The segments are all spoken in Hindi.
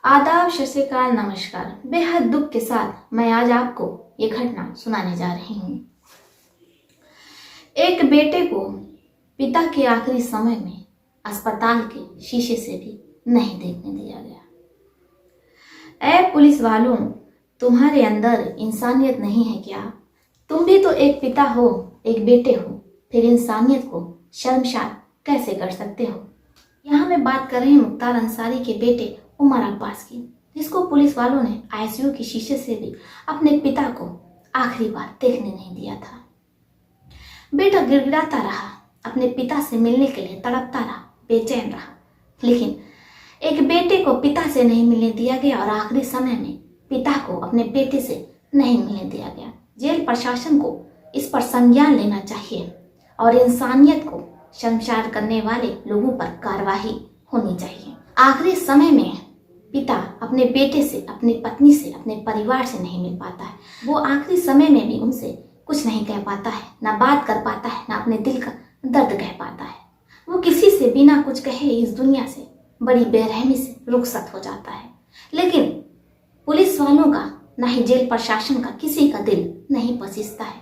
आदाब, सत श्री अकाल, नमस्कार। बेहद दुख के साथ मैं आज आपको ये घटना सुनाने जा रही हूँ। एक बेटे को पिता के आखिरी समय में अस्पताल के शीशे से भी नहीं देखने दिया गया। ऐ पुलिस वालों, तुम्हारे अंदर इंसानियत नहीं है क्या? तुम भी तो एक पिता हो, एक बेटे हो, फिर इंसानियत को शर्मसार कैसे कर सकते हो? यहाँ मैं बात कर रही हूँ मुख्तार अंसारी के बेटे उमर अब्बास की, जिसको पुलिस वालों ने आईसीयू के शीशे से भी अपने पिता को आखिरी बार देखने नहीं दिया था। बेटा गिड़गिड़ाता रहा, अपने पिता से मिलने के लिए तड़पता रहा, बेचैन रहा, लेकिन एक बेटे को पिता से नहीं मिलने दिया गया और आखिरी समय में पिता को अपने बेटे से नहीं मिलने दिया गया। जेल प्रशासन को इस पर संज्ञान लेना चाहिए और इंसानियत को शर्मसार करने वाले लोगों पर कार्रवाई होनी चाहिए। आखिरी समय में पिता अपने बेटे से, अपनी पत्नी से, अपने परिवार से नहीं मिल पाता है। वो आखिरी समय में भी उनसे कुछ नहीं कह पाता है, ना बात कर पाता है, ना अपने दिल का दर्द कह पाता है। वो किसी से बिना कुछ कहे इस दुनिया से बड़ी बेरहमी से रुखसत हो जाता है। लेकिन पुलिस वालों का, ना ही जेल प्रशासन का, किसी का दिल नहीं पसीजता है।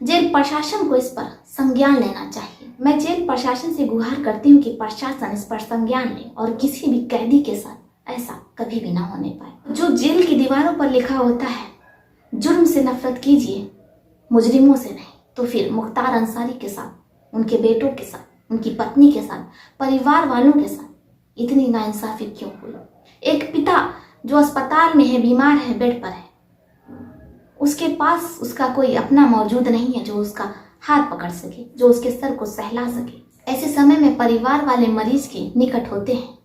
जेल प्रशासन को इस पर संज्ञान लेना चाहिए। मैं जेल प्रशासन से गुहार करती हूँ कि प्रशासन इस पर संज्ञान ले और किसी भी कैदी के साथ ऐसा कभी भी ना होने पाए। जो जेल की दीवारों पर लिखा होता है, जुर्म से नफरत कीजिए, मुजरिमों से नहीं, तो फिर मुख्तार अंसारी के साथ, उनके बेटों के साथ, उनकी पत्नी के साथ, परिवार वालों के साथ इतनी नाइंसाफी क्यों हुई? एक पिता जो अस्पताल में है, बीमार है, बेड पर है, उसके पास उसका कोई अपना मौजूद नहीं है जो उसका हाथ पकड़ सके, जो उसके सर को सहला सके। ऐसे समय में परिवार वाले मरीज के निकट होते हैं,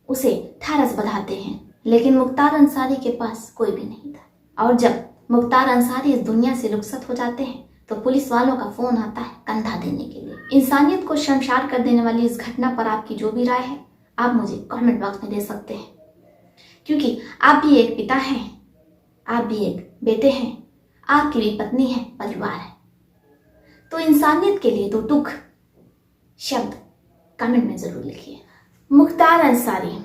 उसे ढाढ़स बंधाते हैं, लेकिन मुख्तार अंसारी के पास कोई भी नहीं था। और जब मुख्तार अंसारी इस दुनिया से रुखसत हो जाते हैं तो पुलिस वालों का फोन आता है कंधा देने के लिए। इंसानियत को शर्मसार कर देने वाली इस घटना पर आपकी जो भी राय है, आप मुझे कमेंट बॉक्स में दे सकते हैं, क्योंकि आप भी एक पिता हैं, आप भी एक बेटे हैं, आपकी भी पत्नी है, परिवार है। तो इंसानियत के लिए दो टूक शब्द कमेंट में जरूर लिखिए। मुख्तार अंसारी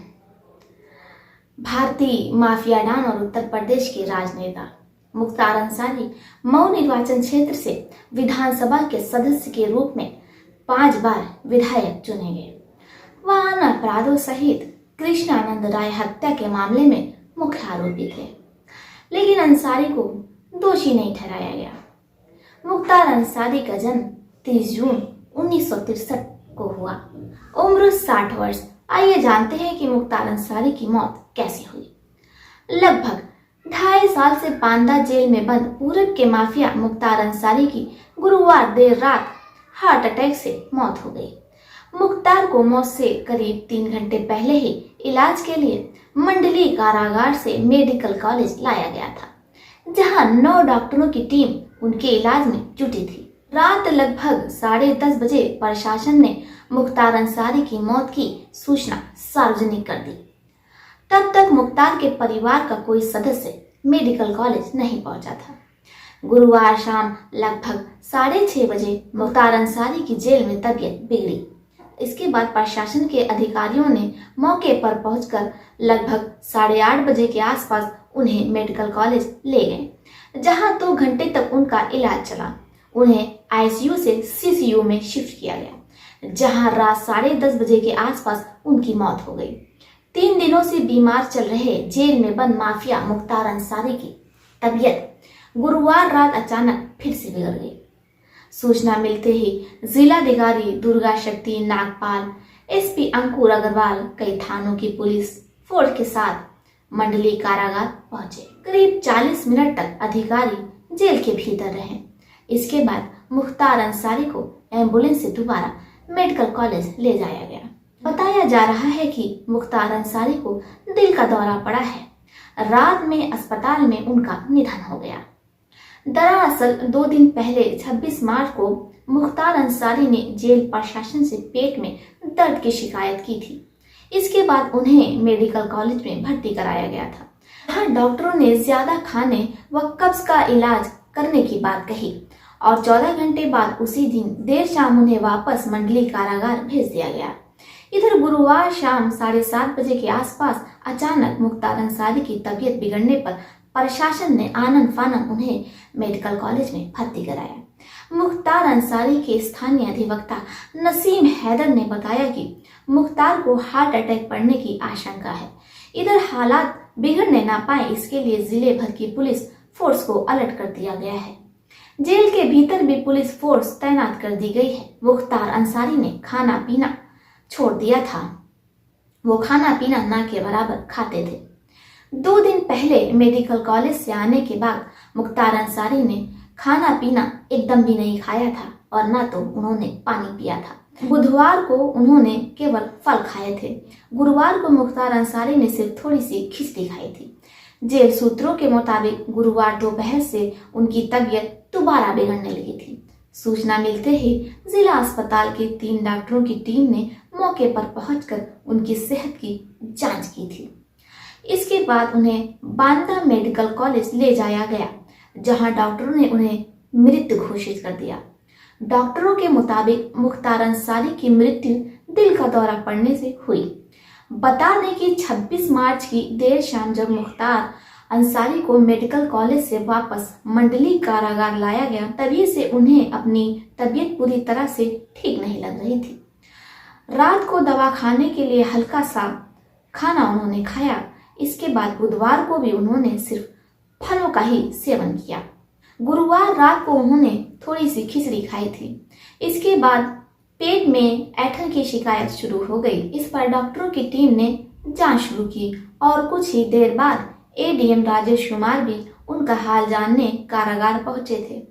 भारतीय माफिया डॉन और उत्तर प्रदेश के राजनेता मुख्तार अंसारी मऊ निर्वाचन क्षेत्र से विधानसभा के सदस्य के रूप में 5 बार विधायक चुने गए। वह अन्य अपराधों सहित कृष्णानंद राय हत्या के मामले में मुख्य आरोपी थे, लेकिन अंसारी को दोषी नहीं ठहराया गया। मुख्तार अंसारी का जन्म 30 जून 1963 को हुआ। उम्र 60 वर्ष। आइए जानते हैं कि मुख्तार अंसारी की मौत कैसे हुई। लगभग 2.5 साल से बांदा जेल में बंद पूरब के माफिया मुख्तार अंसारी की गुरुवार देर रात हार्ट अटैक से मौत हो गई। मुख्तार को मौत से करीब 3 घंटे पहले ही इलाज के लिए मंडली कारागार से मेडिकल कॉलेज लाया गया था, जहां 9 डॉक्टरों की टीम उनके इलाज में जुटी थी। रात लगभग 10:30 बजे प्रशासन ने मुख्तार अंसारी की मौत की सूचना सार्वजनिक कर दी। तब तक मुख्तार के परिवार का कोई सदस्य मेडिकल कॉलेज नहीं पहुंचा था। गुरुवार शाम लगभग 6:30 बजे मुख्तार अंसारी की जेल में तबीयत बिगड़ी। इसके बाद प्रशासन के अधिकारियों ने मौके पर पहुंचकर लगभग 8:30 बजे के आसपास उन्हें मेडिकल कॉलेज ले गए, जहां 2 घंटे तक उनका इलाज चला। उन्हें आईसीयू से सीसीयू में शिफ्ट किया गया, जहां रात 10:30 बजे के आसपास उनकी मौत हो गई। 3 दिनों से बीमार चल रहे जेल में बंद माफिया मुख्तार अंसारी की तबीयत गुरुवार रात अचानक फिर से बिगड़ गई। सूचना मिलते ही जिलाधिकारी दुर्गा शक्ति नागपाल, एसपी अंकुर अग्रवाल, कई थानों की पुलिस फोर्स के साथ मंडली कारागार पहुंचे। करीब 40 मिनट तक अधिकारी जेल के भीतर रहे। इसके बाद मुख्तार अंसारी को एम्बुलेंस से दोबारा मेडिकल कॉलेज ले जाया गया। बताया जा रहा है कि मुख्तार अंसारी को दिल का दौरा पड़ा है। रात में अस्पताल में उनका निधन हो गया। दरअसल 2 दिन पहले 26 मार्च को मुख्तार अंसारी ने जेल प्रशासन से पेट में दर्द की शिकायत की थी। इसके बाद उन्हें मेडिकल कॉलेज में भर्ती कराया गया था। यहाँ डॉक्टरों ने ज्यादा खाने व कब्ज का इलाज करने की बात कही और 14 घंटे बाद उसी दिन देर शाम उन्हें वापस मंडली कारागार भेज दिया गया। इधर गुरुवार शाम 7:30 बजे के आसपास अचानक मुख्तार अंसारी की तबीयत बिगड़ने पर प्रशासन ने आनन फानन उन्हें मेडिकल कॉलेज में भर्ती कराया। मुख्तार अंसारी के स्थानीय अधिवक्ता नसीम हैदर ने बताया कि मुख्तार को हार्ट अटैक पड़ने की आशंका है। इधर हालात बिगड़ने ना पाए इसके लिए जिले भर की पुलिस फोर्स को अलर्ट कर दिया गया है। जेल के भीतर भी पुलिस फोर्स तैनात कर दी गई है। मुख्तार अंसारी ने खाना पीना छोड़ दिया था। वो खाना पीना ना के बराबर खाते थे। 2 दिन पहले मेडिकल कॉलेज से आने के बाद मुख्तार अंसारी ने खाना पीना एकदम भी नहीं खाया था और ना तो उन्होंने पानी पिया था। बुधवार को उन्होंने केवल फल खाए थे। गुरुवार को मुख्तार अंसारी ने सिर्फ थोड़ी सी खिचड़ी खाई थी। जेल सूत्रों के मुताबिक गुरुवार दोपहर से उनकी तबीयत दोबारा बिगड़ने लगी थी। सूचना मिलते ही जिला अस्पताल के 3 डॉक्टरों की टीम ने मौके पर पहुंचकर उनकी सेहत की जांच की थी। इसके बाद उन्हें बांदा मेडिकल कॉलेज ले जाया गया, जहां डॉक्टरों ने उन्हें मृत घोषित कर दिया। डॉक्टरों के मुताबिक मुख्तार अंसारी की मृत्यु दिल का दौरा पड़ने से हुई। बता दें कि 26 मार्च की देर शाम जब मुख्तार अंसारी को मेडिकल कॉलेज से वापस मंडली कारागार लाया गया, तभी से उन्हें अपनी तबीयत पूरी तरह से ठीक नहीं लग रही थी। रात को दवा खाने के लिए हल्का सा खाना उन्होंने खाया। इसके बाद बुधवार को भी उन्होंने सिर्फ फलों का ही सेवन किया। गुरुवार रात को उन्होंने थोड़ी सी खिचड़ी खाई थी। इसके बाद पेट में ऐंठन की शिकायत शुरू हो गई। इस पर डॉक्टरों की टीम ने जांच शुरू की और कुछ ही देर बाद एडीएम राजेश कुमार भी उनका हाल जानने कारागार पहुंचे थे।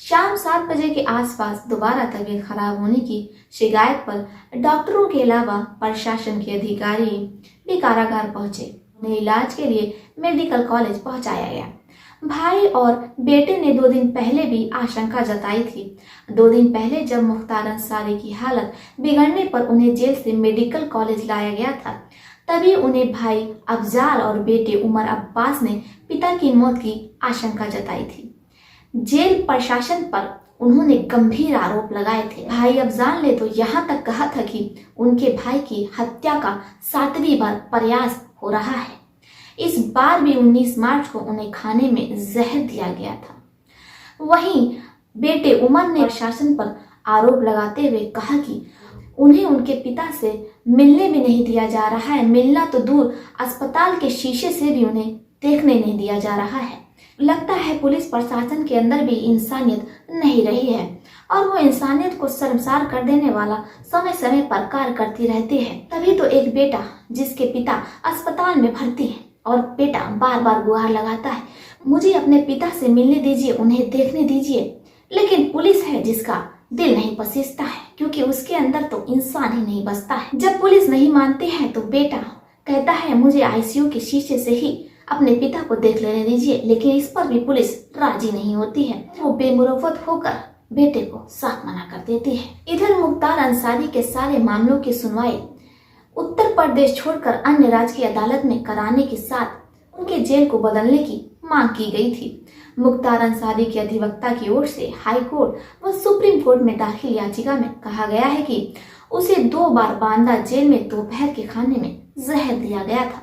शाम 7 बजे के आसपास दोबारा तबीयत खराब होने की शिकायत पर डॉक्टरों के अलावा प्रशासन के अधिकारी भी कारागार पहुंचे। उन्हें इलाज के लिए मेडिकल कॉलेज पहुंचाया गया। भाई और बेटे ने 2 दिन पहले भी आशंका जताई थी। 2 दिन पहले जब मुख्तार अंसारी की हालत बिगड़ने पर उन्हें जेल से मेडिकल कॉलेज लाया गया था, तभी उन्हें भाई अफजाल और बेटे उमर अब्बास ने पिता की मौत की आशंका जताई थी। जेल प्रशासन पर उन्होंने गंभीर आरोप लगाए थे। भाई अफजाल ने तो यहाँ तक कहा था कि उनके भाई की हत्या का 7वीं बार प्रयास हो रहा है। इस बार भी 19 मार्च को उन्हें खाने में जहर दिया गया था। वहीं बेटे उमर ने प्रशासन पर आरोप लगाते हुए कहा कि उन्हें उनके पिता से मिलने भी नहीं दिया जा रहा है। मिलना तो दूर, अस्पताल के शीशे से भी उन्हें देखने नहीं दिया जा रहा है। लगता है पुलिस प्रशासन के अंदर भी इंसानियत नहीं रही है और वो इंसानियत को शर्मसार कर देने वाला समय समय पर कार्य करती रहती है। तभी तो एक बेटा जिसके पिता अस्पताल में भर्ती है और बेटा बार बार गुहार लगाता है, मुझे अपने पिता से मिलने दीजिए, उन्हें देखने दीजिए। लेकिन पुलिस है जिसका दिल नहीं पसीजता है, क्योंकि उसके अंदर तो इंसान ही नहीं बसता है। जब पुलिस नहीं मानती है तो बेटा कहता है मुझे आईसीयू के शीशे से ही अपने पिता को देख लेने दीजिए, लेकिन इस पर भी पुलिस राजी नहीं होती है। वो बेमुरव्वत होकर बेटे को साफ मना कर देती है। इधर मुख्तार अंसारी के सारे मामलों की सुनवाई उत्तर प्रदेश छोड़कर अन्य राज्य की अदालत में कराने के साथ उनके जेल को बदलने की मांग की गई थी। मुख्तार अंसारी के अधिवक्ता की ओर से हाई कोर्ट व सुप्रीम कोर्ट में दाखिल याचिका में कहा गया है कि उसे 2 बार बांदा जेल में दोपहर के खाने में जहर दिया गया था।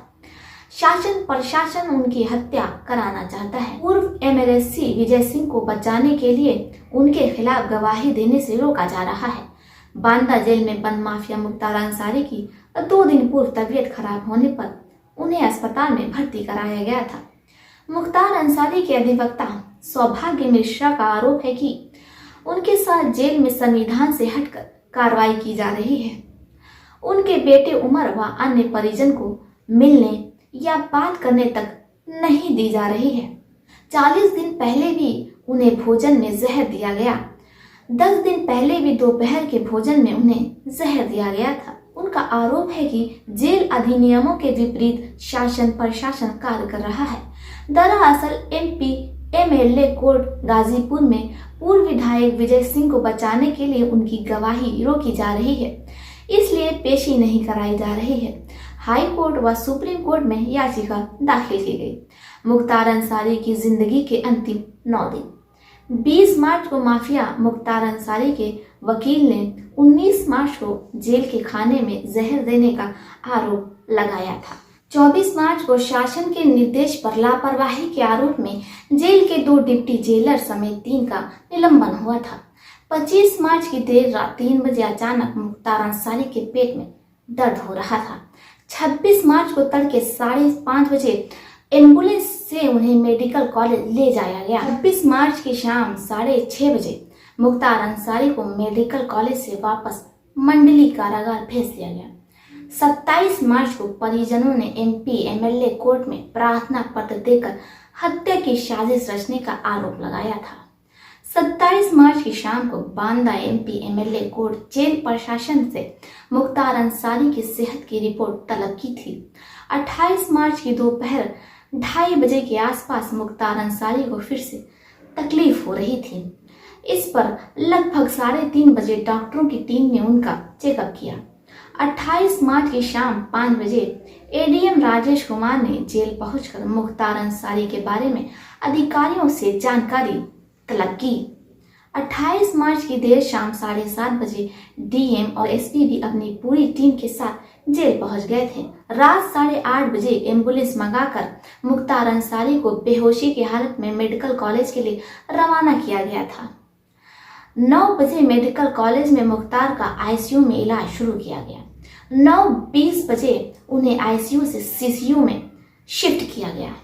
शासन प्रशासन उनकी हत्या कराना चाहता है। पूर्व एमएलसी विजय सिंह को बचाने के लिए उनके खिलाफ गवाही देने से रोका जा रहा है। बांदा जेल में बंद माफिया मुख्तार अंसारी की 2 दिन पूर्व तबीयत खराब होने पर उन्हें अस्पताल में भर्ती कराया गया था। मुख्तार अंसारी के अधिवक्ता सौभाग्य मिश्रा का आरोप है कि उनके साथ जेल में संविधान से हटकर कार्रवाई की जा रही है। उनके बेटे उमर व अन्य परिजन को मिलने या बात करने तक नहीं दी जा रही है। 40 दिन पहले भी उन्हें भोजन में जहर दिया गया। 10 दिन पहले भी दोपहर के भोजन में उन्हें जहर दिया गया था। उनका आरोप है कि जेल अधिनियमों के विपरीत शासन प्रशासन कार्य कर रहा है। दरअसल एमपी एमएलए कोर्ट गाजीपुर में पूर्व विधायक विजय सिंह को बचाने के लिए उनकी गवाही रोकी जा रही है, इसलिए पेशी नहीं कराई जा रही है। हाई कोर्ट व सुप्रीम कोर्ट में याचिका दाखिल की गई। मुख्तार अंसारी की जिंदगी के अंतिम 9 दिन। 20 मार्च को माफिया मुख्तार अंसारी के वकील ने 19 मार्च को जेल के खाने में जहर देने का आरोप लगाया था। 24 मार्च को शासन के निर्देश पर लापरवाही के आरोप में जेल के 2 डिप्टी जेलर समेत 3 का निलंबन हुआ था। 25 मार्च की देर रात 3 बजे अचानक मुख्तार अंसारी के पेट में दर्द हो रहा था। 26 मार्च को तड़के 5:30 बजे एम्बुलेंस से उन्हें मेडिकल कॉलेज ले जाया गया। 26 मार्च की शाम 6:30 बजे मुख्तार अंसारी को मेडिकल कॉलेज से वापस मंडली कारागार भेज दिया गया। 27 मार्च को परिजनों ने एमपी एमएलए कोर्ट में प्रार्थना पत्र देकर हत्या की साजिश रचने का आरोप लगाया था। 27 मार्च की शाम को Banda MP MLA court jail प्रशासन से मुख्तार अंसारी की सेहत की रिपोर्ट तलब की थी। 28 मार्च की दोपहर 2:30 बजे के आसपास मुख्तार अंसारी को फिर से तकलीफ हो रही थी। इस पर लगभग 3:30 बजे डॉक्टरों की टीम ने उनका चेकअप किया। 28 मार्च की शाम 5 बजे एडीएम राजेश कुमार ने जेल पहुंचकर मुख्तार अंसारी के बारे में अधिकारियों से जानकारी तलब की। 28 मार्च की देर शाम 7:30 बजे डीएम और एसपी भी अपनी पूरी टीम के साथ जेल पहुंच गए थे। रात 8:30 बजे एम्बुलेंस मंगाकर मुख्तार अंसारी को बेहोशी की हालत में मेडिकल कॉलेज के लिए रवाना किया गया था। 9 बजे मेडिकल कॉलेज में मुख्तार का आईसीयू में इलाज शुरू किया गया। 9:20 बजे उन्हें आईसीयू से सीसीयू में शिफ्ट किया गया।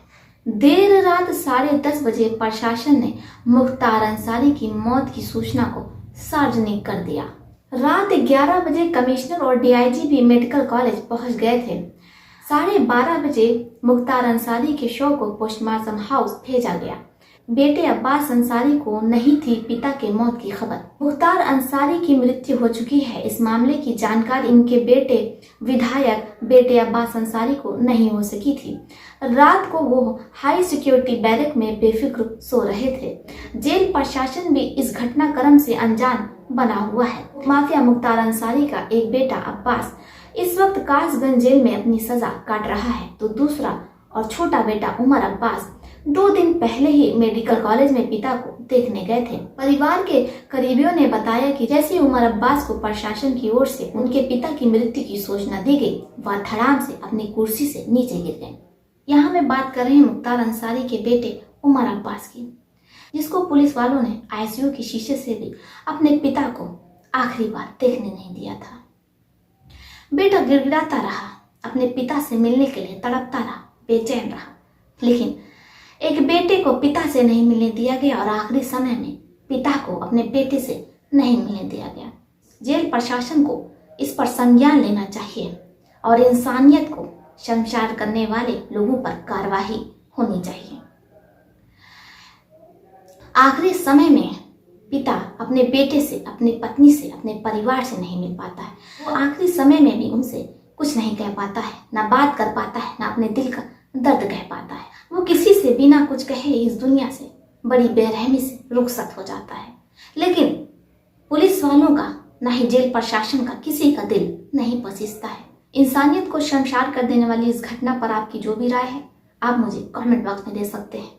देर रात 10:30 बजे प्रशासन ने मुख्तार अंसारी की मौत की सूचना को सार्वजनिक कर दिया। रात 11 बजे कमिश्नर और डीआईजी भी मेडिकल कॉलेज पहुंच गए थे। 12:30 बजे मुख्तार अंसारी के शव को पोस्टमार्टम हाउस भेजा गया। बेटे अब्बास अंसारी को नहीं थी पिता के मौत की खबर। मुख्तार अंसारी की मृत्यु हो चुकी है। इस मामले की जानकारी इनके बेटे विधायक बेटे अब्बास अंसारी को नहीं हो सकी थी। रात को वो हाई सिक्योरिटी बैरक में बेफिक्र सो रहे थे। जेल प्रशासन भी इस घटनाक्रम से अनजान बना हुआ है। माफिया मुख्तार अंसारी का एक बेटा अब्बास इस वक्त कासगंज जेल में अपनी सजा काट रहा है, तो दूसरा और छोटा बेटा उमर अब्बास 2 दिन पहले ही मेडिकल कॉलेज में पिता को देखने गए थे। परिवार के करीबियों ने बताया कि जैसे उमर अब्बास को प्रशासन की ओर से उनके पिता की मृत्यु की सूचना दी गई, वह धड़ाम से अपनी कुर्सी से नीचे गिर गए। यहाँ मैं बात कर रही हूँ मुख्तार अंसारी के बेटे उमर अब्बास की, जिसको पुलिस वालों ने आईसीयू के शीशे से भी अपने पिता को आखिरी बार देखने नहीं दिया था। बेटा गिड़गिड़ाता रहा, अपने पिता से मिलने के लिए तड़पता रहा, बेचैन रहा, लेकिन एक बेटे को पिता से नहीं मिलने दिया गया और आखिरी समय में पिता को अपने बेटे से नहीं मिलने दिया गया। जेल प्रशासन को इस पर संज्ञान लेना चाहिए और इंसानियत को शर्मसार करने वाले लोगों पर कार्रवाई होनी चाहिए। आखिरी समय में पिता अपने बेटे से, अपनी पत्नी से, अपने परिवार से नहीं मिल पाता है। वो आखिरी समय में भी उनसे कुछ नहीं कह पाता है, ना बात कर पाता है, ना अपने दिल का दर्द कह पाता है। वो किसी से बिना कुछ कहे इस दुनिया से बड़ी बेरहमी से रुखसत हो जाता है। लेकिन पुलिस वालों का, ना ही जेल प्रशासन का किसी का दिल नहीं पसीजता है। इंसानियत को शर्मसार कर देने वाली इस घटना पर आपकी जो भी राय है, आप मुझे कमेंट बॉक्स में दे सकते हैं,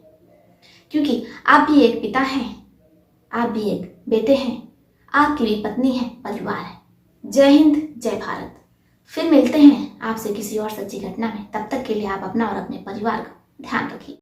क्योंकि आप भी एक पिता हैं, आप भी एक बेटे हैं, आपकी भी पत्नी है, परिवार है। जय हिंद, जय भारत। फिर मिलते हैं आपसे किसी और सच्ची घटना में। तब तक के लिए आप अपना और अपने परिवार का ध्यान रखिए।